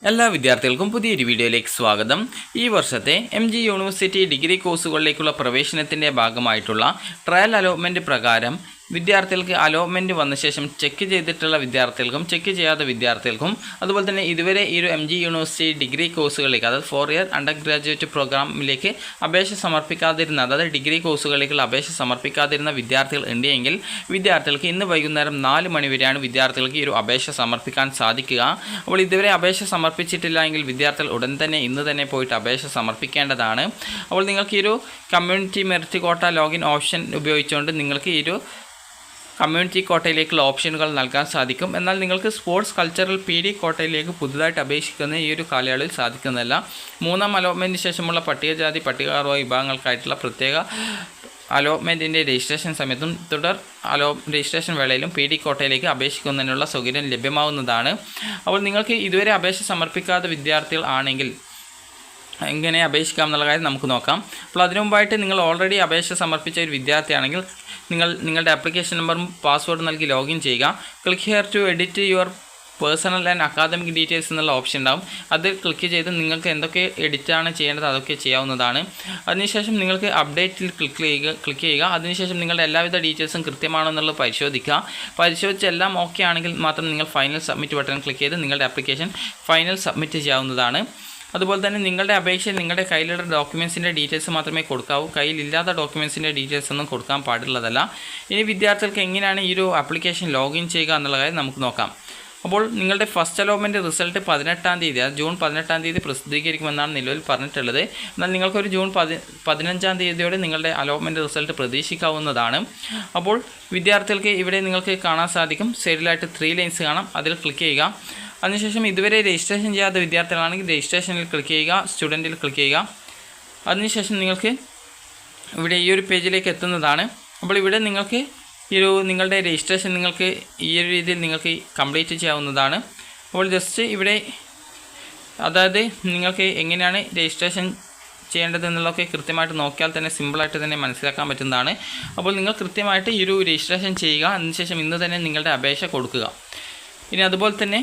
എല്ലാ വിദ്യാർത്ഥികൾക്കും പുതിയൊരു വീഡിയോയിലേക്ക് സ്വാഗതം. ഈ വർഷത്തെ MG യൂണിവേഴ്സിറ്റി ഡിഗ്രി കോഴ്സുകളിലേക്കുള്ള പ്രവേശനത്തിൻ്റെ ഭാഗമായിട്ടുള്ള ട്രയൽ അലോട്ട്മെൻറ്റ് പ്രകാരം വിദ്യാർത്ഥികൾക്ക് അലോട്ട്മെൻറ്റ് വന്ന ശേഷം ചെക്ക് ചെയ്തിട്ടുള്ള വിദ്യാർത്ഥികൾക്കും ചെക്ക് ചെയ്യാത്ത വിദ്യാർത്ഥികൾക്കും അതുപോലെ തന്നെ ഇതുവരെ ഈ ഒരു MG യൂണിവേഴ്സിറ്റി ഡിഗ്രി കോഴ്സുകളിലേക്ക് അതായത് 4 ഇയർ അണ്ടർ ഗ്രാജുവേറ്റ് പ്രോഗ്രാമിലേക്ക് അപേക്ഷ സമർപ്പിക്കാതിരുന്ന അതായത് ഡിഗ്രി കോഴ്സുകളിലേക്കുള്ള അപേക്ഷ സമർപ്പിക്കാതിരുന്ന വിദ്യാർത്ഥികൾ ഉണ്ടെങ്കിൽ വിദ്യാർത്ഥികൾക്ക് ഇന്ന് വൈകുന്നേരം 4 മണി വരെയാണ് വിദ്യാർത്ഥികൾക്ക് ഈ ഒരു അപേക്ഷ സമർപ്പിക്കാൻ സാധിക്കുക. അപ്പോൾ ഇതുവരെ അപേക്ഷ സമർപ്പിച്ചിട്ടില്ല എങ്കിൽ വിദ്യാർത്ഥികൾ ഉടൻ തന്നെ ഇന്ന് തന്നെ പോയിട്ട് അപേക്ഷ സമർപ്പിക്കേണ്ടതാണ്. അപ്പോൾ നിങ്ങൾക്ക് ഈ ഒരു കമ്മ്യൂണിറ്റി മെറിറ്റ് കോട്ട ലോഗിൻ ഓപ്ഷൻ ഉപയോഗിച്ചുകൊണ്ട് നിങ്ങൾക്ക് ഈ ഒരു കമ്മ്യൂണിറ്റി കോട്ടയിലേക്കുള്ള ഓപ്ഷനുകൾ നൽകാൻ സാധിക്കും. എന്നാൽ നിങ്ങൾക്ക് സ്പോർട്സ് കൾച്ചറൽ PD കോട്ടയിലേക്ക് പുതുതായിട്ട് അപേക്ഷിക്കുന്ന ഈ ഒരു കാലയളവിൽ സാധിക്കുന്നതല്ല. മൂന്നാം അലോട്ട്മെൻറ്റിന് ശേഷമുള്ള പട്ടികജാതി പട്ടികവർഗ വിഭാഗങ്ങൾക്കായിട്ടുള്ള പ്രത്യേക അലോട്ട്മെൻറ്റിൻ്റെ രജിസ്ട്രേഷൻ സമയത്തും തുടർ രജിസ്ട്രേഷൻ വേളയിലും PD കോട്ടയിലേക്ക് അപേക്ഷിക്കുന്നതിനുള്ള സൗകര്യം ലഭ്യമാവുന്നതാണ്. അപ്പോൾ നിങ്ങൾക്ക് ഇതുവരെ അപേക്ഷ സമർപ്പിക്കാത്ത വിദ്യാർത്ഥികൾ ആണെങ്കിൽ എങ്ങനെ അപേക്ഷിക്കാം എന്നുള്ള കാര്യം നമുക്ക് നോക്കാം. അപ്പോൾ അതിനു മുമ്പായിട്ട് നിങ്ങൾ ഓൾറെഡി അപേക്ഷ സമർപ്പിച്ച ഒരു വിദ്യാർത്ഥിയാണെങ്കിൽ നിങ്ങളുടെ ആപ്ലിക്കേഷൻ നമ്പറും പാസ്വേഡ് നൽകി ലോഗിൻ ചെയ്യുക. Click here to edit your personal and academic details എന്നുള്ള ഓപ്ഷൻ ഉണ്ടാവും. അത് ക്ലിക്ക് ചെയ്ത് നിങ്ങൾക്ക് എന്തൊക്കെ എഡിറ്റാണ് ചെയ്യേണ്ടത് അതൊക്കെ ചെയ്യാവുന്നതാണ്. അതിനുശേഷം നിങ്ങൾക്ക് അപ്ഡേറ്റിൽ ക്ലിക്ക് ചെയ്യുക. അതിനുശേഷം നിങ്ങളുടെ എല്ലാവിധ ഡീറ്റെയിൽസും കൃത്യമാണോ എന്നുള്ളത് പരിശോധിച്ച് എല്ലാം ഓക്കെ ആണെങ്കിൽ മാത്രം നിങ്ങൾ ഫൈനൽ സബ്മിറ്റ് ബട്ടൺ ക്ലിക്ക് ചെയ്ത് നിങ്ങളുടെ ആപ്ലിക്കേഷൻ ഫൈനൽ സബ്മിറ്റ് ചെയ്യാവുന്നതാണ്. അതുപോലെ തന്നെ നിങ്ങളുടെ അപേക്ഷയിൽ നിങ്ങളുടെ കയ്യിലുള്ള ഡോക്യുമെൻസിൻ്റെ ഡീറ്റെയിൽസ് മാത്രമേ കൊടുക്കാവൂ. കയ്യിലില്ലാത്ത ഡോക്യുമെൻസിൻ്റെ ഡീറ്റെയിൽസ് ഒന്നും കൊടുക്കാൻ പാടുള്ളതല്ല. ഇനി വിദ്യാർത്ഥികൾക്ക് എങ്ങനെയാണ് ഈ ഒരു ആപ്ലിക്കേഷൻ ലോഗിൻ ചെയ്യുക എന്നുള്ള കാര്യം നമുക്ക് നോക്കാം. അപ്പോൾ നിങ്ങളുടെ ഫസ്റ്റ് അലോട്ട്മെൻറ്റ് റിസൾട്ട് 18-ാം തീയതി ജൂൺ 18-ാം തീയതി പ്രസിദ്ധീകരിക്കുമെന്നാണ് നിലവിൽ പറഞ്ഞിട്ടുള്ളത്. എന്നാൽ നിങ്ങൾക്കൊരു ജൂൺ 15-ാം തീയതിയോടെ നിങ്ങളുടെ അലോട്ട്മെൻറ്റ് റിസൾട്ട് പ്രതീക്ഷിക്കാവുന്നതാണ്. അപ്പോൾ വിദ്യാർത്ഥികൾക്ക് ഇവിടെ നിങ്ങൾക്ക് കാണാൻ സാധിക്കും, സൈഡിലായിട്ട് 3 ലൈൻസ് കാണാം. അതിൽ ക്ലിക്ക് ചെയ്യുക. അതിനുശേഷം ഇതുവരെ രജിസ്ട്രേഷൻ ചെയ്യാത്ത വിദ്യാർത്ഥികളാണെങ്കിൽ രജിസ്ട്രേഷനിൽ ക്ലിക്ക് ചെയ്യുക, സ്റ്റുഡൻറ്റിൽ ക്ലിക്ക് ചെയ്യുക. അതിനുശേഷം നിങ്ങൾക്ക് ഇവിടെ ഈ ഒരു പേജിലേക്ക് എത്തുന്നതാണ്. അപ്പോൾ ഇവിടെ നിങ്ങൾക്ക് നിങ്ങളുടെ രജിസ്ട്രേഷൻ നിങ്ങൾക്ക് ഈ ഒരു രീതിയിൽ നിങ്ങൾക്ക് കംപ്ലീറ്റ് ചെയ്യാവുന്നതാണ്. അപ്പോൾ ജസ്റ്റ് ഇവിടെ അതായത് നിങ്ങൾക്ക് എങ്ങനെയാണ് രജിസ്ട്രേഷൻ ചെയ്യേണ്ടത് എന്നുള്ളതൊക്കെ കൃത്യമായിട്ട് നോക്കിയാൽ തന്നെ സിമ്പിളായിട്ട് തന്നെ മനസ്സിലാക്കാൻ പറ്റുന്നതാണ്. അപ്പോൾ നിങ്ങൾ കൃത്യമായിട്ട് ഈ ഒരു രജിസ്ട്രേഷൻ ചെയ്യുക. അതിനുശേഷം ഇന്ന് തന്നെ നിങ്ങളുടെ അപേക്ഷ കൊടുക്കുക. ഇനി അതുപോലെ തന്നെ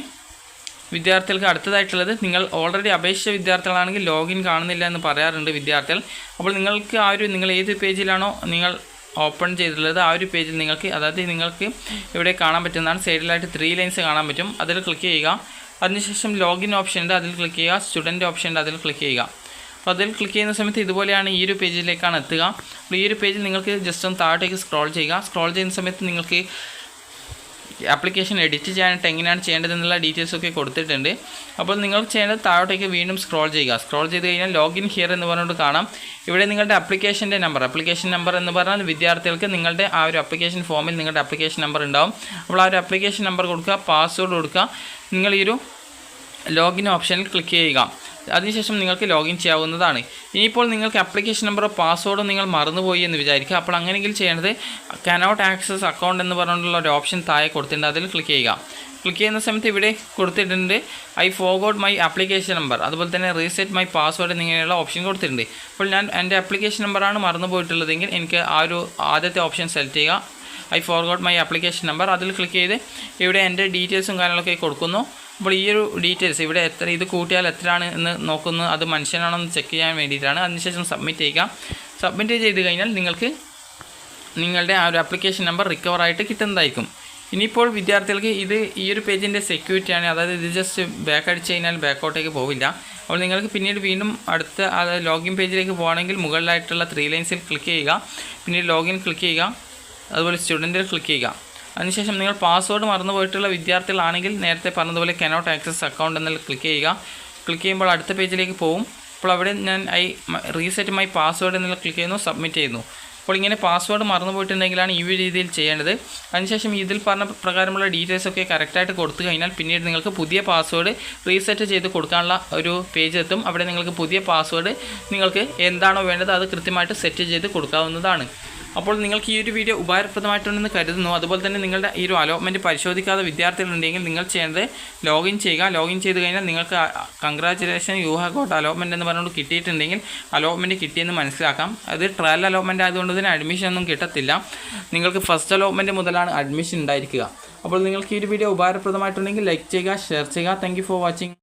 വിദ്യാർത്ഥികൾക്ക് അടുത്തതായിട്ടുള്ളത്, നിങ്ങൾ ഓൾറെഡി അപേക്ഷിച്ച വിദ്യാർത്ഥികളാണെങ്കിൽ ലോഗിൻ കാണുന്നില്ല എന്ന് പറയാറുണ്ട് വിദ്യാർത്ഥികൾ. അപ്പോൾ നിങ്ങൾക്ക് നിങ്ങൾ ഏത് പേജിലാണോ നിങ്ങൾ ഓപ്പൺ ചെയ്തിട്ടുള്ളത് ആ ഒരു പേജിൽ നിങ്ങൾക്ക് ഇവിടെ കാണാൻ പറ്റുന്നതാണ്. സൈഡിലായിട്ട് 3 ലൈൻസ് കാണാൻ പറ്റും. അതിൽ ക്ലിക്ക് ചെയ്യുക. അതിനുശേഷം ലോഗിൻ ഓപ്ഷൻ ഉണ്ട്, അതിൽ ക്ലിക്ക് ചെയ്യുക. സ്റ്റുഡൻറ്റ് ഓപ്ഷൻ ഉണ്ട്, അതിൽ ക്ലിക്ക് ചെയ്യുക. അപ്പോൾ അതിൽ ക്ലിക്ക് ചെയ്യുന്ന സമയത്ത് ഇതുപോലെയാണ് ഈ ഒരു പേജിലേക്കാണ് എത്തുക. അപ്പോൾ ഈ ഒരു പേജിൽ നിങ്ങൾക്ക് ജസ്റ്റ് ഒന്ന് താഴോട്ടേക്ക് സ്ക്രോൾ ചെയ്യുക. സ്ക്രോൾ ചെയ്യുന്ന സമയത്ത് നിങ്ങൾക്ക് ആപ്ലിക്കേഷൻ എഡിറ്റ് ചെയ്യാനായിട്ട് എങ്ങനെയാണ് ചെയ്യേണ്ടതെന്നുള്ള ഡീറ്റെയിൽസൊക്കെ കൊടുത്തിട്ടുണ്ട്. അപ്പോൾ നിങ്ങൾ ചെയ്യേണ്ടത് താഴോട്ടേക്ക് വീണ്ടും സ്ക്രോൾ ചെയ്യുക. സ്ക്രോൾ ചെയ്ത് കഴിഞ്ഞാൽ ലോഗിൻ ഹിയർ എന്ന് പറഞ്ഞുകൊണ്ട് കാണാം. ഇവിടെ നിങ്ങളുടെ ആപ്ലിക്കേഷൻ നമ്പർ എന്ന് പറഞ്ഞാൽ വിദ്യാർത്ഥികൾക്ക് നിങ്ങളുടെ ആ ഒരു ആപ്ലിക്കേഷൻ ഫോമിൽ നിങ്ങളുടെ ആപ്ലിക്കേഷൻ നമ്പർ ഉണ്ടാവും. അപ്പോൾ ആ ഒരു ആപ്ലിക്കേഷൻ നമ്പർ കൊടുക്കുക, പാസ്വേഡ് കൊടുക്കുക. നിങ്ങൾ ഈ ഒരു ലോഗിൻ ഓപ്ഷനിൽ ക്ലിക്ക് ചെയ്യുക. അതിനുശേഷം നിങ്ങൾക്ക് ലോഗിൻ ചെയ്യാവുന്നതാണ്. ഇനിയിപ്പോൾ നിങ്ങൾക്ക് ആപ്ലിക്കേഷൻ നമ്പറോ പാസ്വേഡോ നിങ്ങൾ മറന്നുപോയി എന്ന് വിചാരിക്കുക. അപ്പോൾ അങ്ങനെയെങ്കിൽ ചെയ്യേണ്ടത് കനോട്ട് ആക്സസ് അക്കൗണ്ട് എന്ന് പറഞ്ഞുകൊണ്ടുള്ള ഒരു ഓപ്ഷൻ താഴെ കൊടുത്തിട്ടുണ്ട്, അതിൽ ക്ലിക്ക് ചെയ്യുക. ക്ലിക്ക് ചെയ്യുന്ന സമയത്ത് ഇവിടെ കൊടുത്തിട്ടുണ്ട് I forgot my application number, അതുപോലെ തന്നെ റീസെറ്റ് മൈ പാസ്വേഡ് എന്നിങ്ങനെയുള്ള ഓപ്ഷൻ കൊടുത്തിട്ടുണ്ട്. അപ്പോൾ ഞാൻ എൻ്റെ ആപ്ലിക്കേഷൻ നമ്പറാണ് മറന്നു പോയിട്ടുള്ളതെങ്കിൽ എനിക്ക് ആ ഒരു ആദ്യത്തെ ഓപ്ഷൻ സെലക്ട് ചെയ്യുക, I forgot my application number. അതിൽ ക്ലിക്ക് ചെയ്ത് ഇവിടെ എൻ്റെ ഡീറ്റെയിൽസും കാര്യങ്ങളൊക്കെ കൊടുക്കുന്നു. അപ്പോൾ ഈ ഒരു ഡീറ്റെയിൽസ് ഇവിടെ ഇത് കൂട്ടിയാൽ എത്രയാണ് എന്ന് നോക്കുന്നു, അത് മനുഷ്യനാണോ എന്ന് ചെക്ക് ചെയ്യാൻ വേണ്ടിയിട്ടാണ്. അതിനുശേഷം സബ്മിറ്റ് ചെയ്യുക. സബ്മിറ്റ് ചെയ്ത് കഴിഞ്ഞാൽ നിങ്ങൾക്ക് നിങ്ങളുടെ ആ ഒരു ആപ്ലിക്കേഷൻ നമ്പർ റിക്കവറായിട്ട് കിട്ടുന്നതായിരിക്കും. ഇനിയിപ്പോൾ വിദ്യാർത്ഥികൾക്ക് ഈ ഒരു പേജിൻ്റെ സെക്യൂരിറ്റിയാണ്, അതായത് ഇത് ജസ്റ്റ് ബാക്ക് അടിച്ച് കഴിഞ്ഞാൽ ബാക്കോട്ടേക്ക് പോവില്ല. അപ്പോൾ നിങ്ങൾക്ക് പിന്നീട് വീണ്ടും അടുത്ത ലോഗിൻ പേജിലേക്ക് പോകുകയാണെങ്കിൽ മുകളിലായിട്ടുള്ള 3 ലൈൻസിൽ ക്ലിക്ക് ചെയ്യുക. പിന്നീട് ലോഗിൻ ക്ലിക്ക് ചെയ്യുക, അതുപോലെ സ്റ്റുഡൻറ്റിൽ ക്ലിക്ക് ചെയ്യുക. അതിനുശേഷം നിങ്ങൾ പാസ്വേഡ് മറന്നുപോയിട്ടുള്ള വിദ്യാർത്ഥികളാണെങ്കിൽ നേരത്തെ പറഞ്ഞതുപോലെ കനോട്ട് ആക്സസ് അക്കൗണ്ട് എന്നതിൽ ക്ലിക്ക് ചെയ്യുക. ക്ലിക്ക് ചെയ്യുമ്പോൾ അടുത്ത പേജിലേക്ക് പോകും. അപ്പോൾ അവിടെ ഞാൻ റീസെറ്റ് മൈ പാസ്വേഡ് എന്നതിൽ ക്ലിക്ക് ചെയ്യുന്നു, സബ്മിറ്റ് ചെയ്യുന്നു. അപ്പോൾ ഇങ്ങനെ പാസ്വേഡ് മറന്നുപോയിട്ടുണ്ടെങ്കിലാണ് ഈ രീതിയിൽ ചെയ്യേണ്ടത്. അതിനുശേഷം ഇതിൽ പറഞ്ഞ പ്രകാരമുള്ള ഡീറ്റെയിൽസൊക്കെ കറക്റ്റായിട്ട് കൊടുത്തു കഴിഞ്ഞാൽ പിന്നീട് നിങ്ങൾക്ക് പുതിയ പാസ്വേഡ് റീസെറ്റ് ചെയ്ത് കൊടുക്കാനുള്ള ഒരു പേജ് എത്തും. അവിടെ നിങ്ങൾക്ക് പുതിയ പാസ്വേഡ് നിങ്ങൾക്ക് എന്താണോ വേണ്ടത് അത് കൃത്യമായിട്ട് സെറ്റ് ചെയ്ത് കൊടുക്കാവുന്നതാണ്. അപ്പോൾ നിങ്ങൾക്ക് ഈ ഒരു വീഡിയോ ഉപകാരപ്രദമായിട്ടുണ്ടെന്ന് കരുതുന്നു. അതുപോലെ തന്നെ നിങ്ങളുടെ ഈ ഒരു അലോട്ട്മെൻറ്റ് പരിശോധിക്കാത്ത വിദ്യാർത്ഥികളുണ്ടെങ്കിൽ നിങ്ങൾ ചെയ്യേണ്ടത് ലോഗിൻ ചെയ്യുക. ലോഗിൻ ചെയ്ത് കഴിഞ്ഞാൽ നിങ്ങൾക്ക് congratulation you have got allotment എന്ന് പറഞ്ഞുകൊണ്ട് കിട്ടിയിട്ടുണ്ടെങ്കിൽ അലോട്ട്മെൻറ്റ് കിട്ടിയെന്ന് മനസ്സിലാക്കാം. അത് ട്രയൽ അലോട്ട്മെൻറ്റ് ആയതുകൊണ്ട് തന്നെ അഡ്മിഷൻ ഒന്നും കിട്ടത്തില്ല. നിങ്ങൾക്ക് ഫസ്റ്റ് അലോട്ട്മെൻറ്റ് മുതലാണ് അഡ്മിഷൻ ഉണ്ടായിരിക്കുക. അപ്പോൾ നിങ്ങൾക്ക് ഈ ഒരു വീഡിയോ ഉപകാരപ്രദമായിട്ടുണ്ടെങ്കിൽ ലൈക്ക് ചെയ്യുക, ഷെയർ ചെയ്യുക. Thank you for watching.